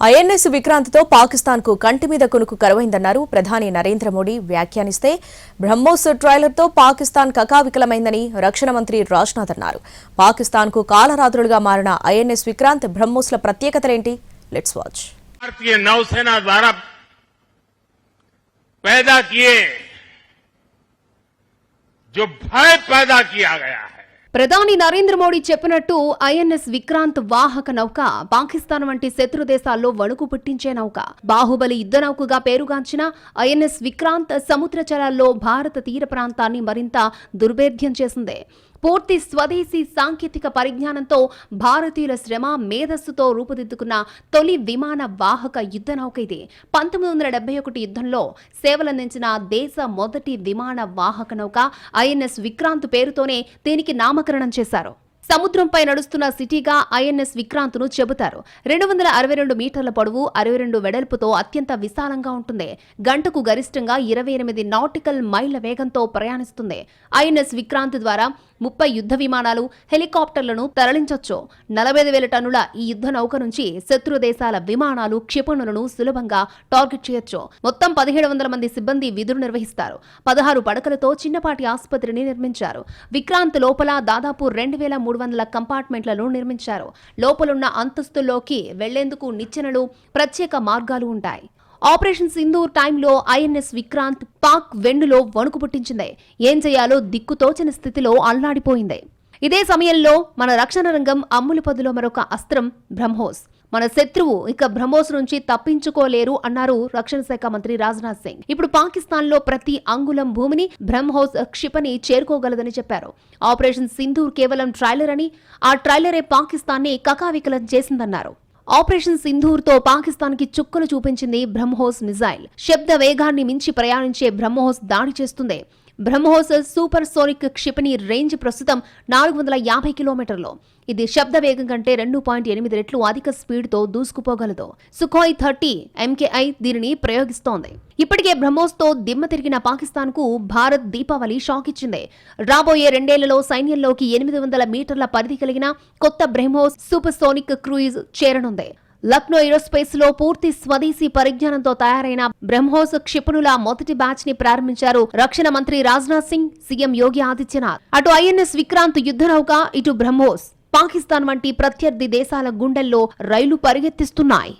INS విక్రాంత్తో పాకిస్తాన్కు కంటి మీద కొనుకు కరువైందన్నారు ప్రధాని నరేంద్ర మోడీ వ్యాఖ్యానిస్తే బ్రహ్మోస్ ట్రైలర్తో పాకిస్తాన్ కకావికలమైందని రక్షణ మంత్రి రాజ్నాథ్ అన్నారు. పాకిస్తాన్కు కాలరాత్రులుగా మారిన ఐఎన్ఎస్ విక్రాంత్ బ్రహ్మోస్ల ప్రత్యేకతలేంటి? Let's watch. भारतीय नौसेना द्वारा पैदा किए जो भय पैदा किया गया है. ప్రధాని నరేంద్ర మోడీ చెప్పినట్టు ఐఎన్ఎస్ విక్రాంత్ వాహక నౌక పాకిస్తాన్ వంటి శత్రు దేశాల్లో వణుకు పుట్టించే నౌక. బాహుబలి యుద్ధ నౌకగా పేరుగాంచిన ఐఎన్ఎస్ విక్రాంత్ సముద్ర జలాల్లో భారత తీర ప్రాంతాన్ని మరింత దుర్భేద్యం చేసింది. పూర్తి స్వదేశీ సాంకేతిక పరిజ్ఞానంతో భారతీయుల శ్రమ మేధస్సుతో రూపుదిద్దుకున్న తొలి విమాన వాహక యుద్ధ నౌక ఇది. 1971 యుద్ధంలో సేవలందించిన దేశ మొదటి విమాన వాహక నౌక ఐఎన్ఎస్ విక్రాంత్ పేరుతోనే దీనికి నామకరణం చేశారు. సముద్రంపై నడుస్తున్న సిటీగా ఐఎన్ఎస్ విక్రాంత్ ను చెబుతారు. 262 మీటర్ల పొడవు, 62 వెడల్పుతో అత్యంత విశాలంగా ఉంటుంది. గంటకు గరిష్టంగా 28 నాటికల్ మైళ్ల వేగంతో ప్రయాణిస్తుంది. ఐఎన్ఎస్ విక్రాంత్ ద్వారా 30 యుద్ధ విమానాలు, హెలికాప్టర్లను తరలించొచ్చు. 45,000 టన్నుల ఈ యుద్ధ నౌక నుంచి శత్రు దేశాల విమానాలు, క్షిపణులను సులభంగా టార్గెట్ చేయొచ్చు. మొత్తం 1700 మంది సిబ్బంది విధులు నిర్వహిస్తారు. 16 పడకలతో చిన్నపాటి ఆసుపత్రిని నిర్మించారు. విక్రాంత్ లోపల దాదాపు 2300 కంపార్ట్మెంట్లను నిర్మించారు. లోపలున్న అంతస్తుల్లోకి వెళ్లేందుకు నిచ్చెనలు, ప్రత్యేక మార్గాలు ఉంటాయి. ఆపరేషన్ సింధూర్ టైంలో ఐఎన్ఎస్ విక్రాంత్ పాక్ వెన్నులో వణుకు పుట్టించింది. ఏం చేయాలో దిక్కుతోచని స్థితిలో అల్లాడిపోయింది. ఇదే సమయంలో మన రక్షణ రంగం అమ్ముల పదులో మరొక అస్త్రం బ్రహ్మోస్. మన శత్రువు ఇక బ్రహ్మోస్ నుంచి తప్పించుకోలేరు అన్నారు రక్షణ శాఖ మంత్రి రాజ్నాథ్ సింగ్. ఇప్పుడు పాకిస్తాన్ లో ప్రతి అంగుళం భూమిని బ్రహ్మోస్ క్షిపణి చేరుకోగలదని చెప్పారు. ఆపరేషన్ సింధూర్ కేవలం ట్రైలర్ అని, ఆ ట్రైలరే పాకిస్తాన్ ని కకావికలం చేసిందన్నారు. ఆపరేషన్ సింధూర్ తో పాకిస్తాన్ కి చుక్కలు చూపించింది బ్రహ్మోస్ మిజైల్. శబ్ద వేగాన్ని మించి ప్రయాణించే బ్రహ్మోస్ దాడి చేస్తుంది. బ్రహ్మోస్ సూపర్ సోనిక్ క్షిపణి రేంజ్ ప్రస్తుతం 450 కిలోమీటర్లు. ఇది శబ్ద వేగం కంటే 2.8 రెట్లు అధిక స్పీడ్ తో దూసుకుపోగలదు. సుఖోయ్ 30 MKI దీనిని ప్రయోగిస్తోంది. ఇప్పటికే బ్రహ్మోస్ తో దిమ్మ తిరిగిన పాకిస్తాన్ కు భారత్ దీపావళి షాక్ ఇచ్చింది. రాబోయే 2 ఏళ్లలో సైన్యంలోకి 800 మీటర్ల పరిధి కలిగిన కొత్త బ్రహ్మోస్ సూపర్ సోనిక్ క్రూయిజ్ చేరనుంది. లక్నో ఏరోస్పేస్ లో పూర్తి స్వదేశీ పరిజ్ఞానంతో తయారైన బ్రహ్మోస్ క్షిపణుల మొదటి బ్యాచ్ ని ప్రారంభించారు రక్షణ మంత్రి రాజ్నాథ్ సింగ్, సీఎం యోగి ఆదిత్యనాథ్. అటు ఐఎన్ఎస్ విక్రాంత్ యుద్ధ నౌక, ఇటు బ్రహ్మోస్ పాకిస్తాన్ వంటి ప్రత్యర్థి దేశాల గుండెల్లో రైలు పరిగెత్తిస్తున్నాయి.